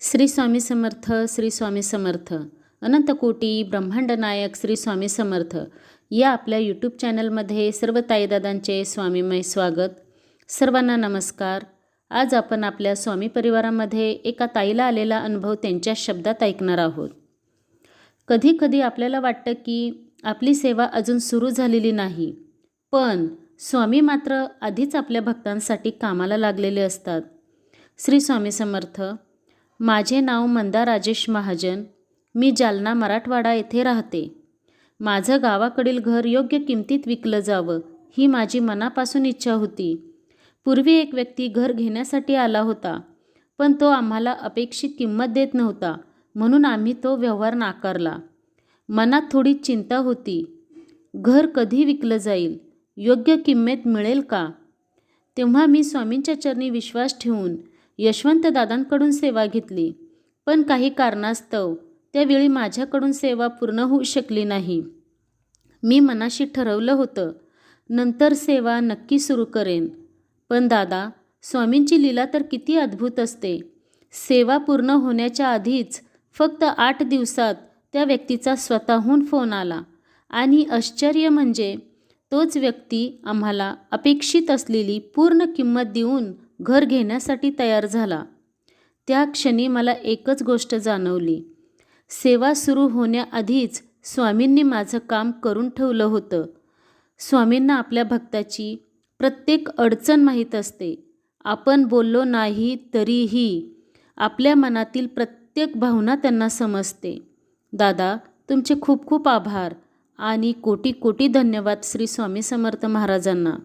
श्री स्वामी समर्थ. श्री स्वामी समर्थ. अनंतकोटी ब्रह्मांड नायक श्री स्वामी समर्थ या आपल्या यूट्यूब चॅनलमध्ये सर्व ताईदादांचे स्वामीमय स्वागत. सर्वांना नमस्कार. आज आपण आपल्या स्वामी परिवारामध्ये एका ताईला आलेला अनुभव त्यांच्या शब्दात ऐकणार आहोत. कधी कधी आपल्याला वाटतं की आपली सेवा अजून सुरू झालेली नाही, पण स्वामी मात्र आधीच आपल्या भक्तांसाठी कामाला लागलेले असतात. श्री स्वामी समर्थ. माझे नाव मंदा राजेश महाजन. मी जालना मराठवाडा येथे राहते. माझं गावाकडील घर योग्य किमतीत विकलं जावं ही माझी मनापासून इच्छा होती. पूर्वी एक व्यक्ती घर घेण्यासाठी आला होता, पण तो आम्हाला अपेक्षित किंमत देत नव्हता, म्हणून आम्ही तो व्यवहार नाकारला. मनात थोडी चिंता होती. घर कधी विकलं जाईल, योग्य किंमत मिळेल का? तेव्हा मी स्वामींच्या चरणी विश्वास ठेवून यशवंत दादांकडून सेवा घेतली, पण काही कारणास्तव त्यावेळी माझ्याकडून सेवा पूर्ण होऊ शकली नाही. मी मनाशी ठरवलं होतं, नंतर सेवा नक्की सुरू करेन. पण दादा, स्वामींची लीला तर किती अद्भुत असते. सेवा पूर्ण होण्याच्या आधीच फक्त 8 दिवसात त्या व्यक्तीचा स्वतःहून फोन आला आणि आश्चर्य म्हणजे तोच व्यक्ती आम्हाला अपेक्षित असलेली पूर्ण किंमत देऊन घर घेण्यासाठी तयार झाला. त्या क्षणी मला एकच गोष्ट जाणवली. सेवा सुरू होण्याआधीच स्वामींनी माझं काम करून ठेवलं होतं. स्वामींना आपल्या भक्ताची प्रत्येक अडचण माहीत असते. आपण बोललो नाही तरीही आपल्या मनातील प्रत्येक भावना त्यांना समजते. दादा, तुमचे खूप खूप आभार आणि कोटी कोटी धन्यवाद श्री स्वामी समर्थ महाराजांना.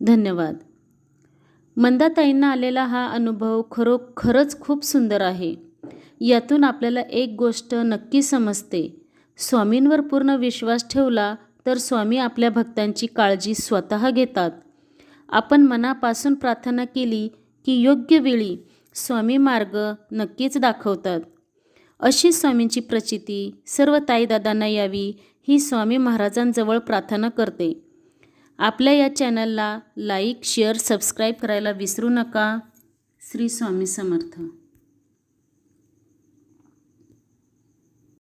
धन्यवाद. मंदाताईंना आलेला हा अनुभव खरंच खूप सुंदर आहे. यातून आपल्याला एक गोष्ट नक्की समजते, स्वामींवर पूर्ण विश्वास ठेवला तर स्वामी आपल्या भक्तांची काळजी स्वतः घेतात. आपण मनापासून प्रार्थना केली की योग्य वेळी स्वामी मार्ग नक्कीच दाखवतात. अशी स्वामींची प्रचिती सर्व ताईदादांना यावी ही स्वामी महाराजांजवळ प्रार्थना करते. आपल्या या चॅनलला लाईक, शेअर, सबस्क्राईब करायला विसरू नका. श्री स्वामी समर्थ.